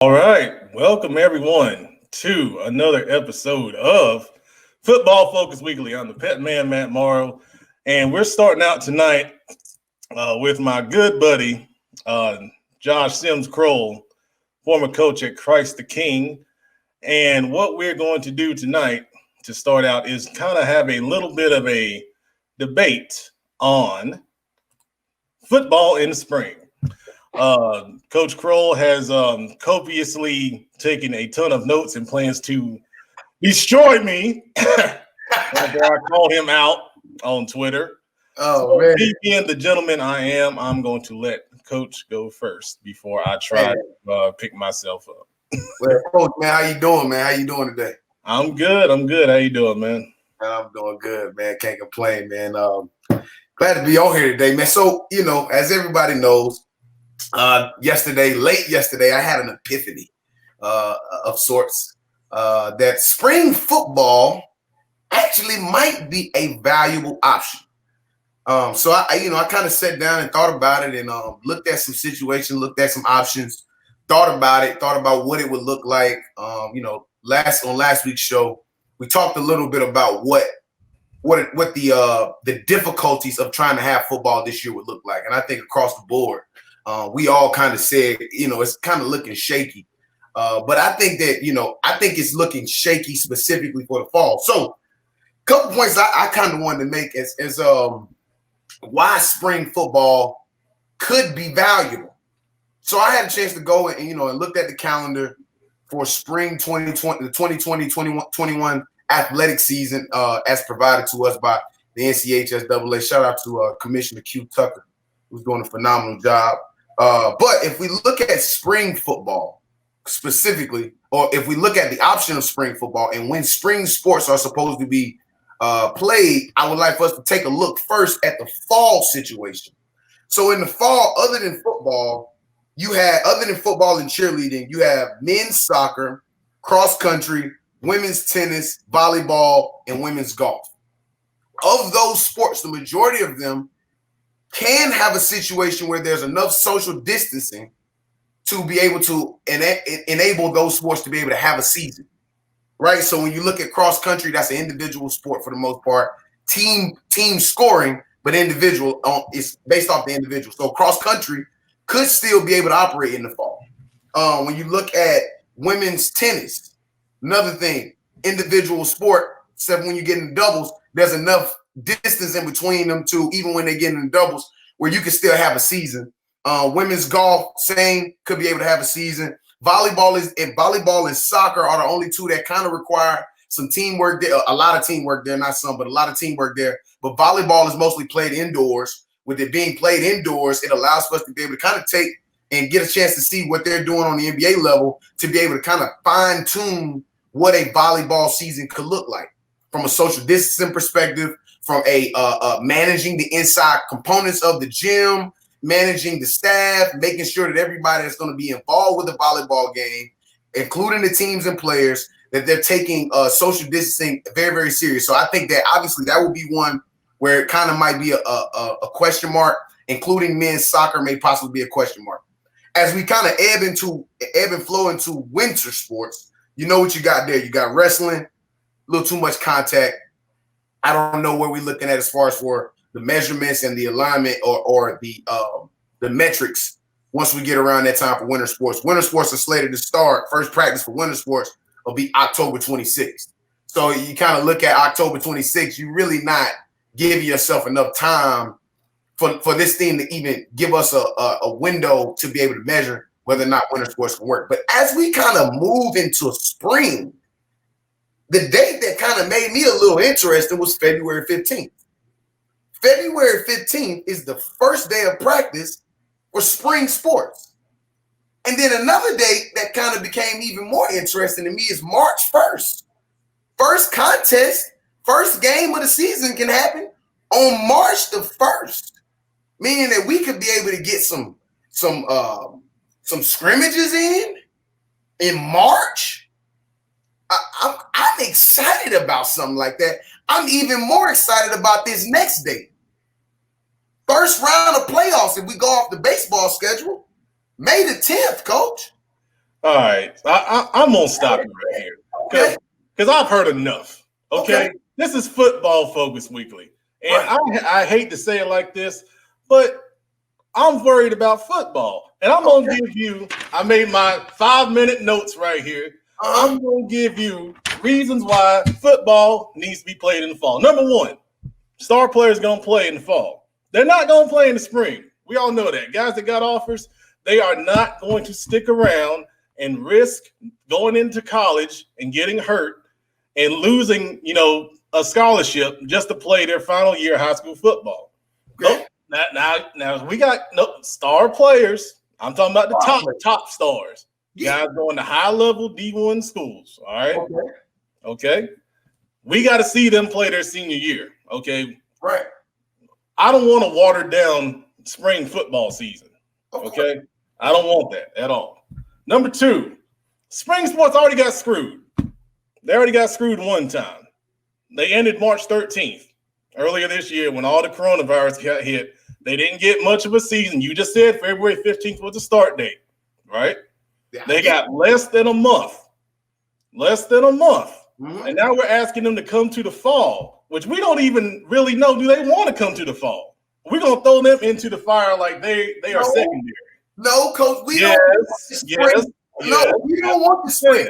All right, welcome everyone to another episode of Football Focus Weekly. I'm the Pet Man, Matt Morrow, and we're starting out tonight with my good buddy, uh, Josh Sims Kroll, former coach at Christ the King. And what we're going to do tonight to start out is kind of have a little bit of a debate on football in the spring. Coach Kroll has copiously taken a ton of notes and plans to destroy me after I call him out on Twitter. Oh, So, man. me being the gentleman I am, I'm going to let Coach go first before I try to pick myself up. Well, Coach, man, how you doing, man? How you doing today? I'm good. How you doing, man? I'm doing good, man. Can't complain, man. Glad to be on here today, man. So, as everybody knows, late yesterday, I had an epiphany of sorts that spring football actually might be a valuable option. So I kind of sat down and thought about it and looked at some situations, looked at some options, thought about what it would look like. Last week's show, we talked a little bit about what the difficulties of trying to have football this year would look like, and I think across the board, we all kind of said, it's kind of looking shaky. But I think that I think it's looking shaky specifically for the fall. So, a couple points I kind of wanted to make is why spring football could be valuable. So I had a chance to go and looked at the calendar for spring 2020, the 2020-21 athletic season as provided to us by the NCHSAA. Shout out to Commissioner Q Tucker, who's doing a phenomenal job. But if we look at spring football specifically, or if we look at the option of spring football and when spring sports are supposed to be played, I would like for us to take a look first at the fall situation. So in the fall, other than football and cheerleading, you have men's soccer, cross country, women's tennis, volleyball, and women's golf. Of those sports, the majority of them can have a situation where there's enough social distancing to be able to enable those sports to be able to have a season. Right, so when you look at cross country, that's an individual sport for the most part. Team scoring, but individual. It's based off the individual. So cross country could still be able to operate in the fall. When you look at women's tennis, another thing, individual sport. Except when you get in doubles, there's enough distance in between them two, even when they get in doubles, where you can still have a season. Women's golf, same, could be able to have a season. Volleyball and soccer are the only two that kind of require some teamwork there, a lot of teamwork there, not some, but a lot of teamwork there. But volleyball is mostly played indoors. With it being played indoors, it allows for us to be able to kind of take and get a chance to see what they're doing on the NBA level to be able to kind of fine tune what a volleyball season could look like from a social distancing perspective, from a managing the inside components of the gym, managing the staff, making sure that everybody that's going to be involved with the volleyball game, including the teams and players, that they're taking social distancing very, very serious. So I think that obviously that would be one where it kind of might be a question mark, including men's soccer may possibly be a question mark. As we kind of ebb and flow into winter sports, you know what you got there. You got wrestling, a little too much contact. I don't know where we're looking at as far as for the measurements and the alignment or the metrics once we get around that time for winter sports. Winter sports are slated to start. First practice for winter sports will be October 26th. So you kind of look at October 26th, you really not give yourself enough time for this thing to even give us a window to be able to measure whether or not winter sports can work. But as we kind of move into spring, the date that kind of made me a little interested was February 15th. February 15th is the first day of practice for spring sports. And then another date that kind of became even more interesting to me is March 1st. First contest, first game of the season can happen on March the 1st, meaning that we could be able to get some scrimmages in March. I'm excited about something like that. I'm even more excited about this next date. First round of playoffs, if we go off the baseball schedule, May the 10th, Coach. All right, I'm gonna stop you right here because I've heard enough. Okay, this is Football Focus Weekly, and I hate to say it like this, but I'm worried about football, and I'm gonna give you. I made my 5-minute notes right here. I'm gonna give you reasons why football needs to be played in the fall. Number one, star players gonna play in the fall. They're not gonna play in the spring. We all know that. Guys that got offers, they are not going to stick around and risk going into college and getting hurt and losing, a scholarship just to play their final year of high school football. Nope. Now we got star players. I'm talking about the top stars. Guys going to high level D1 schools. All right. Okay. We got to see them play their senior year. Okay. Right. I don't want to water down spring football season. Okay. I don't want that at all. Number two, spring sports already got screwed. They already got screwed one time. They ended March 13th earlier this year when all the coronavirus got hit. They didn't get much of a season. You just said February 15th was the start date, right? Yeah. They got less than a month. Mm-hmm. And now we're asking them to come to the fall, which we don't even really know. Do they want to come to the fall? We're going to throw them into the fire like they are secondary. No, Coach, we don't want the spring. No, we don't want the spring.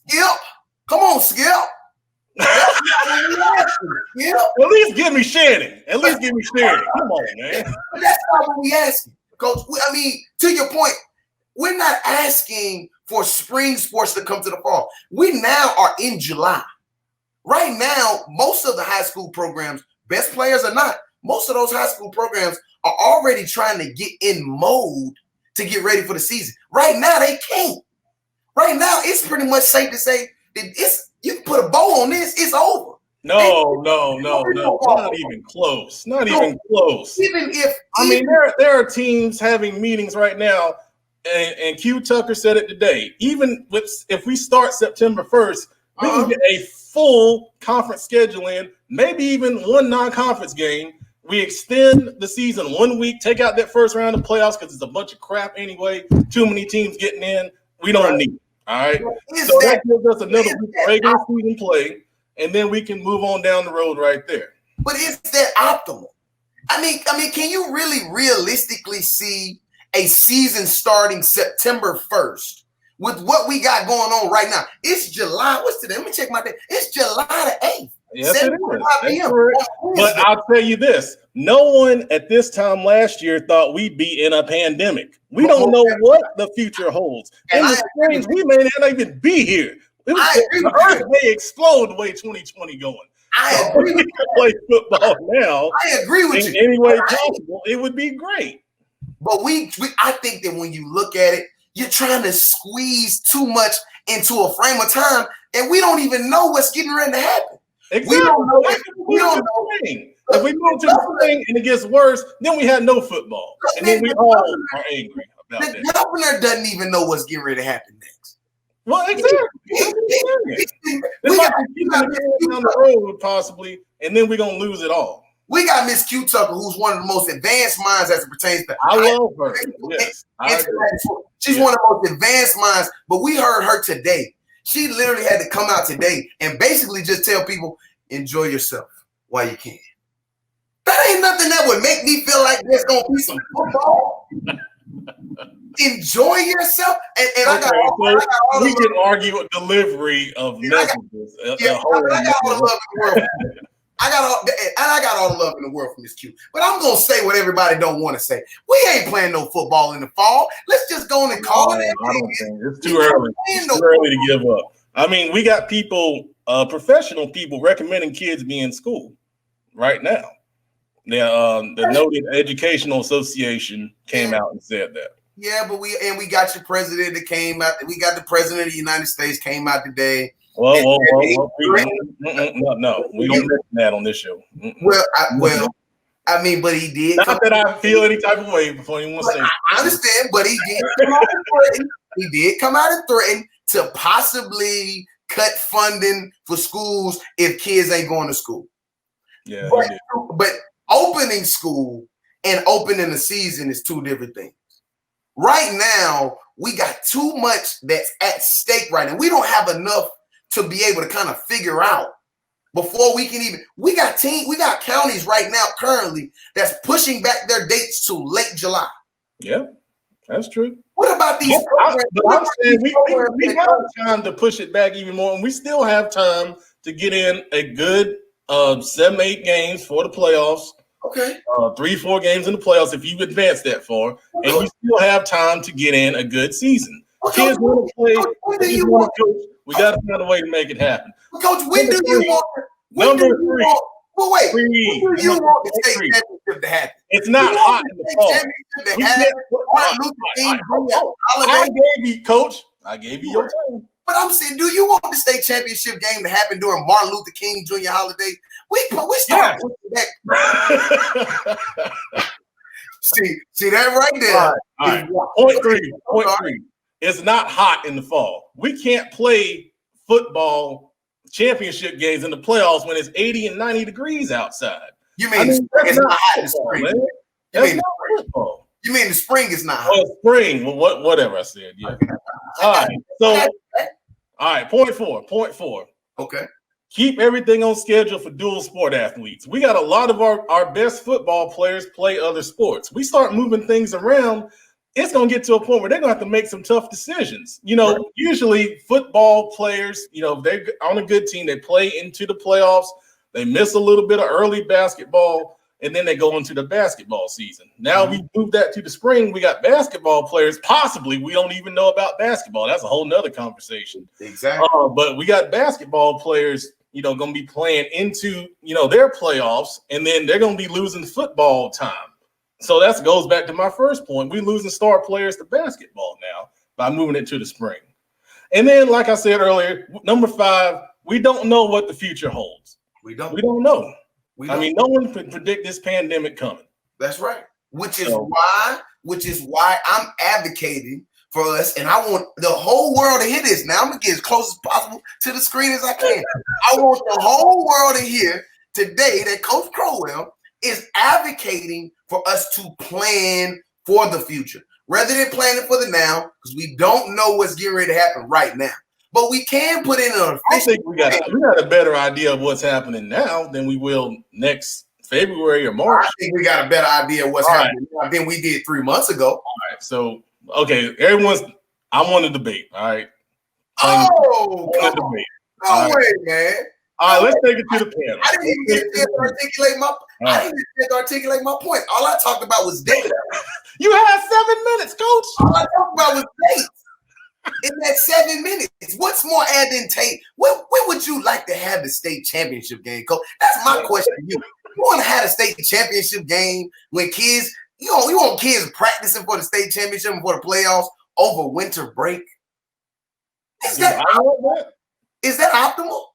Skip. Come on, Skip. At least give me Shannon. Come on, man. That's not what we asking, Coach. I mean, to your point, we're not asking for spring sports to come to the fall. We now are in July. Right now, most of the high school programs, best players or not, most of those high school programs are already trying to get in mode to get ready for the season. Right now, they can't. Right now, it's pretty much safe to say that you can put a bow on this, it's over. No, not even close. Even if there are teams having meetings right now, and Q Tucker said it today. Even if we start September 1st, we can get a full conference schedule in, maybe even one non-conference game. We extend the season 1 week, take out that first round of playoffs because it's a bunch of crap anyway. Too many teams getting in. We don't need it. All right. So that gives us another week of regular season play, and then we can move on down the road right there. But is that optimal? I mean, can you really realistically see a season starting September 1st with what we got going on right now? It's July. What's today? Let me check my day. It's July the 8th. Yes, it is. But I'll tell you this. No one at this time last year thought we'd be in a pandemic. We don't know what the future holds. In the spring, we may not even be here. The earth may explode the way 2020 going. I agree with you. Play football now. I agree with you. In any way possible, it would be great. But I think that when you look at it, you're trying to squeeze too much into a frame of time, and we don't even know what's getting ready to happen. Exactly. We don't know. If we move to the spring and it gets worse, then we have no football, and then we all are angry about that. The governor doesn't even know what's getting ready to happen next. Well, exactly. We got down the road possibly, and then we're gonna lose it all. We got Miss Q Tucker, who's one of the most advanced minds as it pertains to. I love her. Yes, she's one of the most advanced minds. But we heard her today. She literally had to come out today and basically just tell people, enjoy yourself while you can. That ain't nothing that would make me feel like there's gonna be some football. Enjoy yourself, and I got all we can argue a delivery of messages. I got all the love in the world. I got all the love in the world from this Q. But I'm gonna say what everybody don't want to say. We ain't playing no football in the fall. Let's just go on and call it. I don't think it's too early. It's too early to give up. I mean, we got people, professional people, recommending kids be in school right now. The Noted Educational Association came out and said that. Yeah, but we got your president that came out. We got the president of the United States came out today. No, we don't mention that on this show. I mean, but he did. Not that I feel any type of way before anyone says. I understand, but he did come out and threaten. He did come out and threaten to possibly cut funding for schools if kids ain't going to school. Yeah, but opening school and opening the season is two different things. right now, we got too much that's at stake right now. We don't have enough to be able to kind of figure out before we can even. We got counties right now currently that's pushing back their dates to late July. Yeah, that's true. What about these? I'm saying we got time to push it back even more, and we still have time to get in a good 7-8 games for the playoffs. Okay. 3-4 games in the playoffs if you advance that far, and we still have time to get in a good season. Kids want to play. We got to find a way to make it happen. Coach, when do you want? Number three. Well, wait. When do you want the state championship to happen? It's not hot in the fall. I gave you, Coach. I gave you your time. But I'm saying, do you want the state championship game to happen during Martin Luther King Jr. holiday? We start that. See that right there. All right. Point three. It's not hot in the fall. We can't play football championship games in the playoffs when it's 80 and 90 degrees outside. You mean it's not hot in the spring? You mean the spring is not hot? Oh, spring. Well, whatever I said. Yeah. All right. So, all right. Point four. Okay. Keep everything on schedule for dual sport athletes. We got a lot of our best football players play other sports. We start moving things around, it's going to get to a point where they're going to have to make some tough decisions. Usually football players, they're on a good team. They play into the playoffs. They miss a little bit of early basketball, and then they go into the basketball season. Now we moved that to the spring. We got basketball players. Possibly we don't even know about basketball. That's a whole nother conversation. Exactly. But we got basketball players, going to be playing into, their playoffs, and then they're going to be losing football time. So that goes back to my first point. We're losing star players to basketball now by moving it to the spring. And then, like I said earlier, number 5, we don't know what the future holds. We don't know. No one could predict this pandemic coming. That's right. Which is why I'm advocating for us, and I want the whole world to hear this. Now I'm gonna get as close as possible to the screen as I can. I want the whole world to hear today that Coach Crowell is advocating for us to plan for the future rather than planning for the now, because we don't know what's getting ready to happen right now. But we can put in an official. I think we got a better idea of what's happening now than we will next February or March. I think we got a better idea of what's happening now than we did 3 months ago. All right. So, okay, I want to debate. All right. No way, man. All right, let's take it to the panel. I didn't even get to articulate my point. All I talked about was dates. You had 7 minutes, Coach. All I talked about was dates. In that 7 minutes, what's more advantageous? When would you like to have the state championship game, Coach? That's my question to you. You want to have a state championship game when kids, you want kids practicing for the state championship and for the playoffs over winter break? Is that optimal?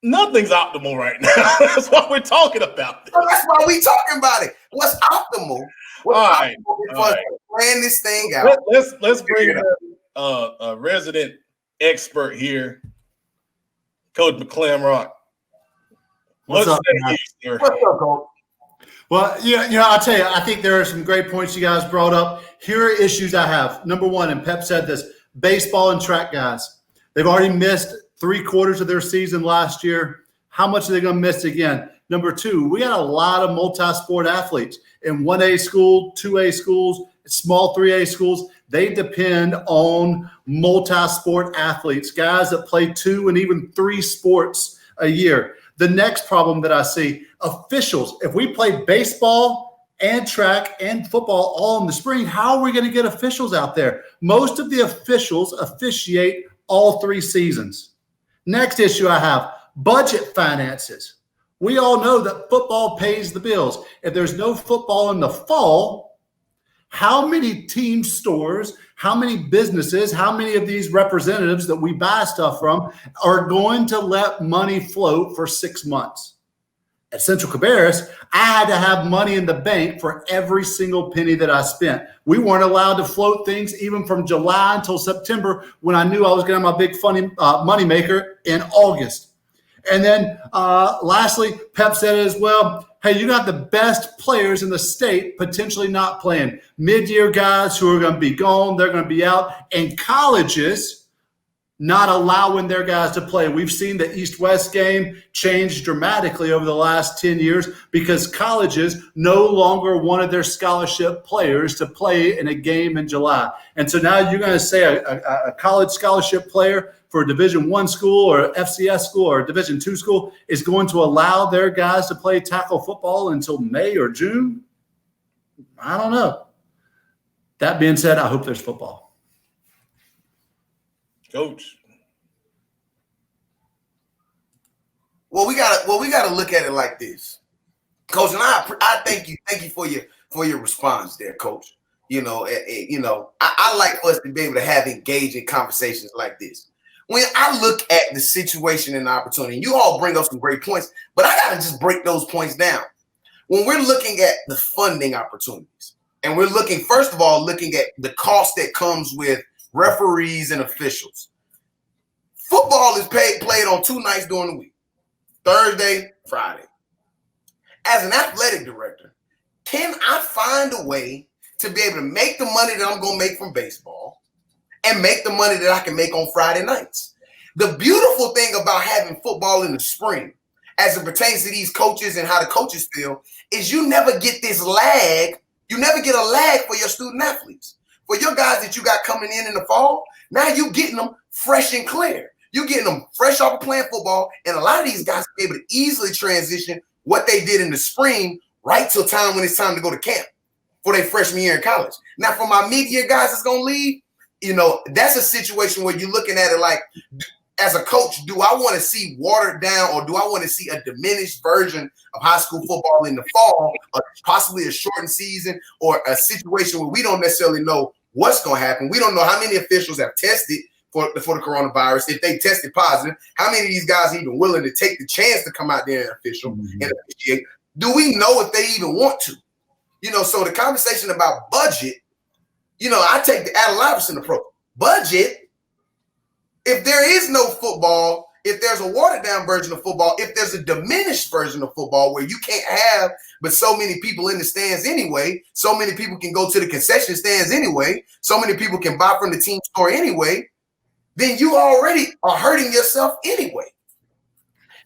Nothing's optimal right now. That's what we're talking about. So that's why we're talking about it. What's optimal? Plan this thing out. Let's bring a resident expert here, Coach McClamrock. What's up, Coach? Well, I'll tell you, I think there are some great points you guys brought up. Here are issues I have. Number 1, and Pep said this, baseball and track guys. They've already missed 3/4 of their season last year. How much are they going to miss again? Number 2, we got a lot of multi-sport athletes in 1A school, 2A schools, small 3A schools. They depend on multi-sport athletes, guys that play 2 and even 3 sports a year. The next problem that I see, officials. If we play baseball and track and football all in the spring, how are we going to get officials out there? Most of the officials officiate all 3 seasons. Next issue I have, budget finances. We all know that football pays the bills. If there's no football in the fall, how many team stores, how many businesses, how many of these representatives that we buy stuff from are going to let money float for 6 months? At Central Cabarrus, I had to have money in the bank for every single penny that I spent. We weren't allowed to float things even from July until September, when I knew I was going to have my big money maker in August. And then lastly, Pep said it as well, Hey, you got the best players in the state potentially not playing. Mid-year guys who are going to be gone, they're going to be out. And colleges not allowing their guys to play. We've seen the East-West game change dramatically over the last 10 years because colleges no longer wanted their scholarship players to play in a game in July. And so now you're going to say a college scholarship player for a Division I school or FCS school or a Division II school is going to allow their guys to play tackle football until May or June? I don't know. That being said, I hope there's football. Coach. Well, we gotta look at it like this, Coach. And I thank you for your response there, Coach. I like us to be able to have engaging conversations like this. When I look at the situation and the opportunity, you all bring up some great points, but I gotta just break those points down. When we're looking at the funding opportunities, and we're looking, first of all, looking at the cost that comes with referees and officials. Football is played on 2 nights during the week, Thursday, Friday. As an athletic director, can I find a way to be able to make the money that I'm going to make from baseball and make the money that I can make on Friday nights? The beautiful thing about having football in the spring, as it pertains to these coaches and how the coaches feel, is you never get this lag. You never get a lag for your student athletes. For your guys that you got coming in the fall, now you getting them fresh and clear. You getting them fresh off of playing football, and a lot of these guys are able to easily transition what they did in the spring right till time when it's time to go to camp for their freshman year in college. Now, for my mid-year guys that's going to leave, that's a situation where you're looking at it like, as a coach, do I want to see watered down or do I want to see a diminished version of high school football in the fall, or possibly a shortened season, or a situation where we don't necessarily know what's going to happen? We don't know how many officials have tested for the coronavirus. If they tested positive, how many of these guys are even willing to take the chance to come out there and and officiate? Do we know if they even want to? So the conversation about budget, I take the Allen Iverson approach. Budget, if there is no football, if there's a watered down version of football, if there's a diminished version of football where you can't have but so many people in the stands anyway, so many people can go to the concession stands anyway, so many people can buy from the team store anyway, then you already are hurting yourself anyway.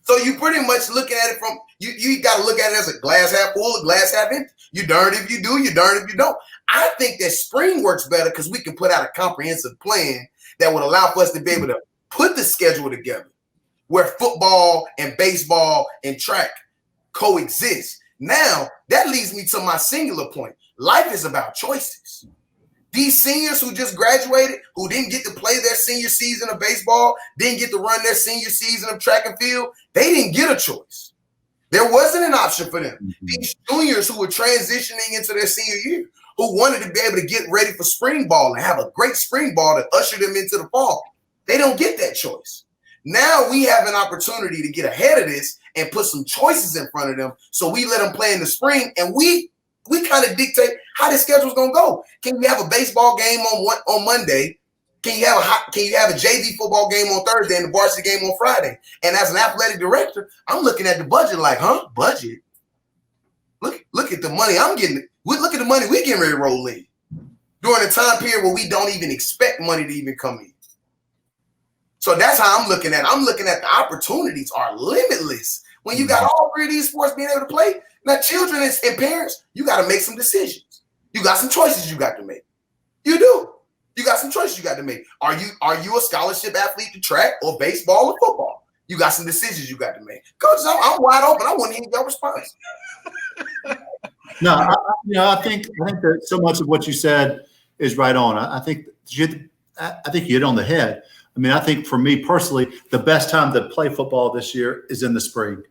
So you pretty much looking at it from, you got to look at it as a glass half full, a glass half empty. You darned if you do, you darned if you don't. I think that spring works better because we can put out a comprehensive plan that would allow for us to be able to put the schedule together where football and baseball and track coexist. Now, that leads me to my singular point. Life is about choices. These seniors who just graduated, who didn't get to play their senior season of baseball, didn't get to run their senior season of track and field, they didn't get a choice. There wasn't an option for them. These juniors who were transitioning into their senior year, who wanted to be able to get ready for spring ball and have a great spring ball to usher them into the fall, they don't get that choice. Now we have an opportunity to get ahead of this and put some choices in front of them, so we let them play in the spring, and we kind of dictate how the schedule's gonna go. Can you have a baseball game on Monday? Can you have a JV football game on Thursday and the varsity game on Friday? And as an athletic director, I'm looking at the budget like, budget? Look at the money I'm getting. Look at the money we're getting ready to roll in during a time period where we don't even expect money to even come in. So that's how I'm looking at it. I'm looking at the opportunities are limitless. When you got all 3 of these sports being able to play, now children and parents, you got to make some decisions. You got some choices you got to make. You do. You got some choices you got to make. Are you a scholarship athlete to track or baseball or football? You got some decisions you got to make. Coach, I'm wide open. I want to hear your response. No, I think that so much of what you said is right on. I think you hit on the head. I mean, I think for me personally, the best time to play football this year is in the spring.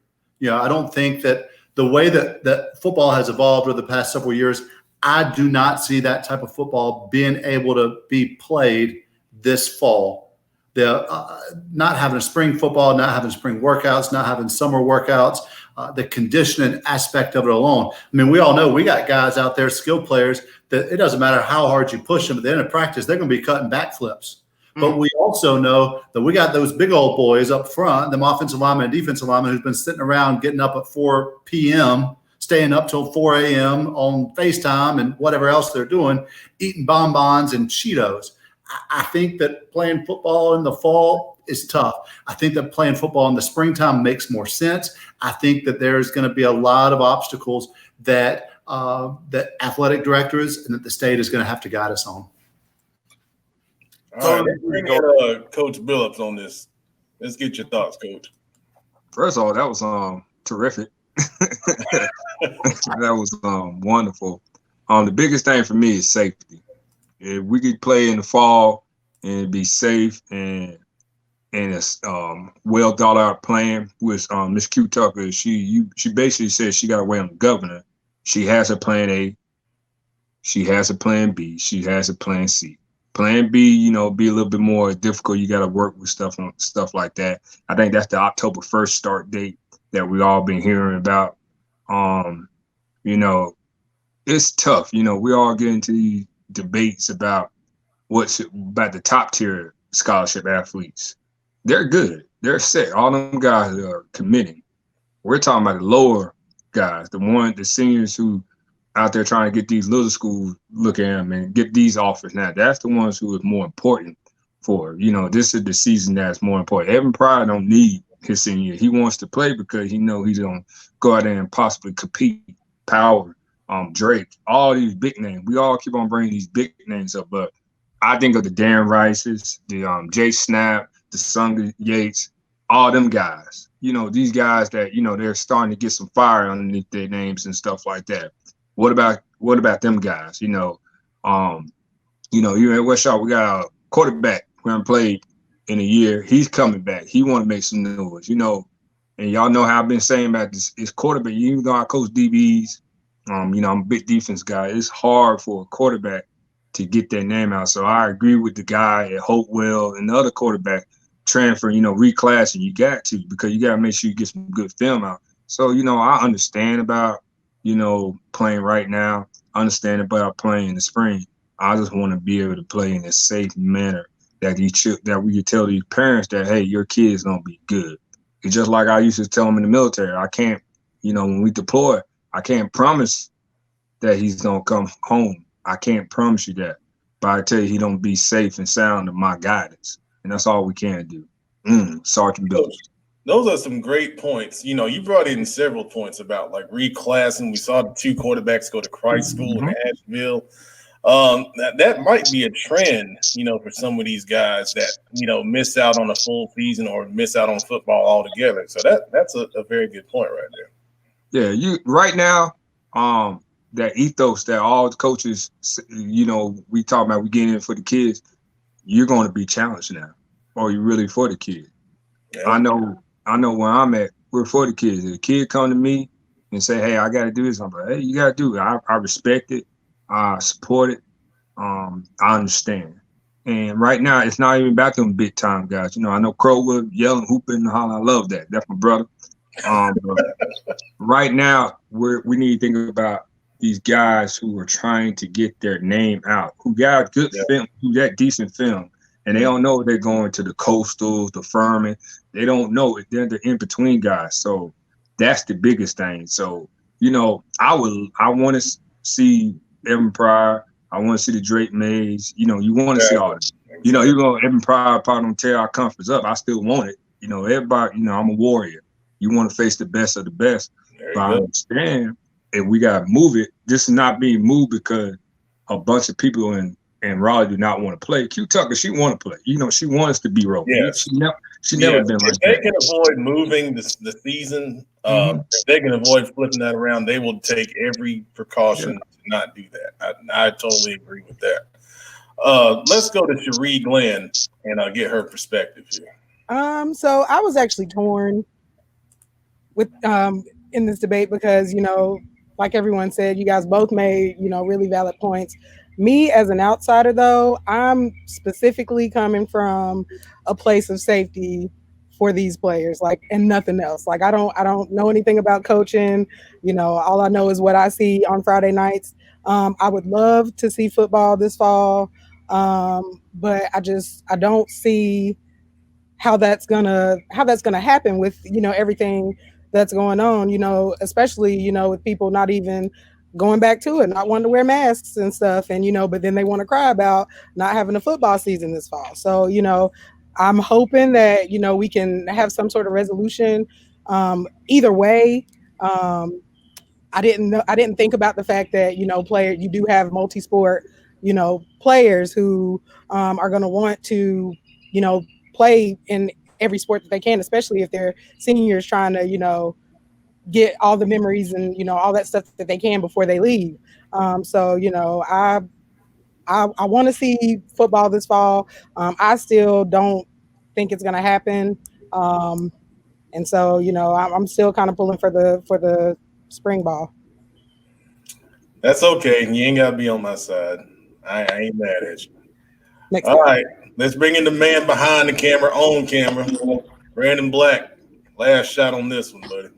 I don't think that the way that football has evolved over the past several years, I do not see that type of football being able to be played this fall. Not having a spring football, not having spring workouts, not having summer workouts, the conditioning aspect of it alone. I mean, we all know we got guys out there, skilled players, that it doesn't matter how hard you push them, at the end of practice, they're going to be cutting backflips. But we also know that we got those big old boys up front, them offensive linemen and defensive linemen who's been sitting around getting up at 4 p.m. staying up till 4 a.m. on FaceTime and whatever else they're doing, eating bonbons and Cheetos. I think that playing football in the fall is tough. I think that playing football in the springtime makes more sense. I think that there's going to be a lot of obstacles that that athletic directors and that the state is going to have to guide us on. All right, let's bring in Coach Billups on this. Let's get your thoughts, Coach. First of all, that was terrific. That was wonderful. The biggest thing for me is safety. If we could play in the fall and be safe and it's well thought out plan with Miss Q Tucker, she basically said she got away on the governor. She has a plan A, she has a plan B, she has a plan C. Plan B, be a little bit more difficult. You got to work with stuff like that. I think that's the October 1st start date that we all been hearing about. It's tough. We all get into these debates about about the top tier scholarship athletes. They're good. They're set. All them guys are committing. We're talking about the lower guys, the seniors who out there trying to get these little schools look at them and get these offers. Now, that's the ones who is more important for. This is the season that's more important. Evan Pryor don't need his senior year. He wants to play because he know he's going to go out there and possibly compete. Power, Drake, all these big names. We all keep on bringing these big names up, but I think of the Darren Rices, the Jay Snap, the Sung Yates, all them guys. These guys that, they're starting to get some fire underneath their names and stuff like that. What about them guys? Here at West Shaw, we got a quarterback who haven't played in a year. He's coming back. He want to make some noise, and y'all know how I've been saying about this quarterback. Even though I coach DBs, I'm a big defense guy. It's hard for a quarterback to get their name out. So I agree with the guy at Hopewell and the other quarterback transfer, reclassing. You got to, because you got to make sure you get some good film out. So, I understand about, playing right now. I understand about playing in the spring. I just want to be able to play in a safe manner that we can tell these parents that, hey, your kid's going to be good. It's just like I used to tell them in the military. I can't, when we deploy, I can't promise that he's going to come home. I can't promise you that. But I tell you, he don't be safe and sound in my guidance. And that's all we can do. Sergeant Billups. Those are some great points. You brought in several points about like reclassing. We saw the 2 quarterbacks go to Christ School in Asheville. That might be a trend, for some of these guys that, miss out on a full season or miss out on football altogether. So that's a very good point right there. Yeah, right now, that ethos that all the coaches, we talk about, we get in for the kids, you're going to be challenged now. Or you're really for the kid. Yeah. I know where I'm at, we're for the kids. If a kid come to me and say, hey, I got to do this, I'm like, hey, you got to do it. I respect it. I support it. I understand. And right now, it's not even about them big time guys. I know Crowwood yelling, hooping, and hollering. I love that. That's my brother. Right now, we need to think about these guys who are trying to get their name out, who got good film, who got decent film, and they don't know they're going to the Coastals, the Furman. They don't know it. They're the in-between guys. So that's the biggest thing. So, I want to see Evan Pryor. I want to see the Drake Mays. You want to see all that. Evan Pryor probably don't tear our conference up. I still want it. Everybody, I'm a warrior. You want to face the best of the best. But I understand if we got to move it, this is not being moved because a bunch of people in Raleigh do not want to play. Q Tucker, she want to play. She wants to be Roe. Yes. She never been like that. If they can avoid moving the season, if they can avoid flipping that around, they will take every precaution to not do that. I totally agree with that. Let's go to Cherie Glenn and get her perspective here. So I was actually torn with in this debate because, like everyone said, you guys both made, really valid points. Me as an outsider, though, I'm specifically coming from a place of safety for these players, and nothing else. I don't know anything about coaching. All I know is what I see on Friday nights. I would love to see football this fall, but I don't see how that's gonna happen with everything that's going on, you know, especially, you know, with people not even going back to it, not wanting to wear masks and stuff. And, you know, but then they want to cry about not having a football season this fall. So, you know, I'm hoping that, you know, we can have some sort of resolution. Either way, I didn't think about the fact that, you know, you do have multi-sport, you know, players who are going to want to, you know, play in every sport that they can, especially if they're seniors trying to, you know, get all the memories and, you know, all that stuff that they can before they leave. So, you know, I want to see football this fall. I still don't think it's going to happen. And so, you know, I'm still kind of pulling for the spring ball. That's okay. You ain't gotta be on my side. I ain't mad at you. Next All time. right, let's bring in the man behind the camera, on camera, Brandon Black. Last shot on this one, buddy.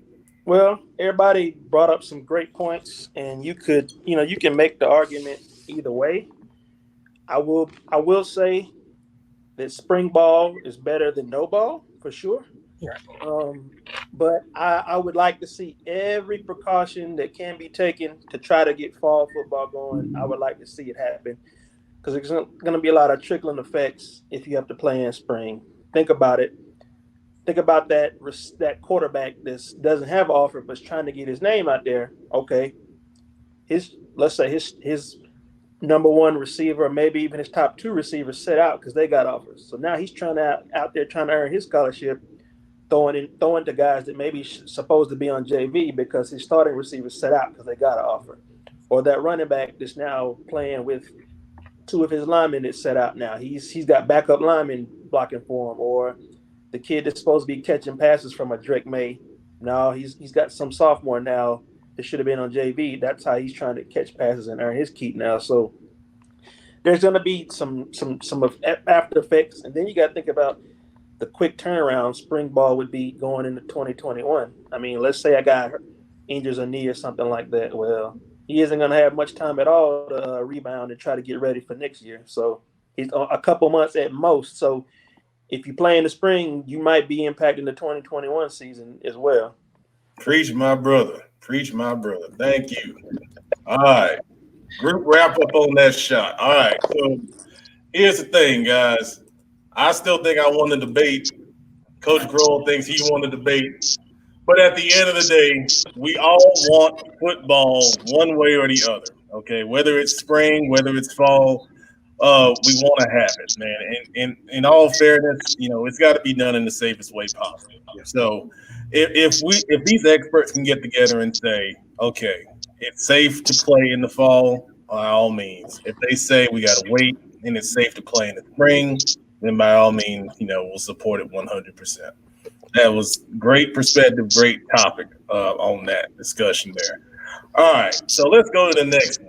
Well, everybody brought up some great points, and you can make the argument either way. I will say that spring ball is better than no ball for sure. But I would like to see every precaution that can be taken to try to get fall football going. I would like to see it happen because there's going to be a lot of trickling effects if you have to play in spring. Think about it. Think about that quarterback that doesn't have an offer but's trying to get his name out there. Okay, let's say his number one receiver, or maybe even his top two receivers, set out because they got offers. So now he's trying to out there trying to earn his scholarship, throwing to guys that maybe supposed to be on JV because his starting receivers set out because they got an offer, or that running back that's now playing with two of his linemen that set out now. He's got backup linemen blocking for him, or the kid that's supposed to be catching passes from a Drake May. Now he's got some sophomore now that should have been on JV. That's how he's trying to catch passes and earn his keep now. So there's going to be some of after effects, and then you got to think about the quick turnaround spring ball would be going into 2021. I mean, let's say a guy injures a knee or something like that. Well, he isn't going to have much time at all to rebound and try to get ready for next year. So he's a couple months at most. So if you play in the spring, you might be impacting the 2021 season as well. Preach, my brother. Preach, my brother. Thank you. All right. Group wrap up on that shot. All right. So here's the thing, guys. I still think I won the debate. Coach Grohl thinks he won the debate. But at the end of the day, we all want football one way or the other. Okay. Whether it's spring, whether it's fall, we want to have it, man. And in all fairness, you know, it's got to be done in the safest way possible. So if these experts can get together and say, okay, it's safe to play in the fall, by all means. If they say we got to wait and it's safe to play in the spring, then by all means, you know, we'll support it 100%. That was great perspective, great topic on that discussion there. All right, so let's go to the next one.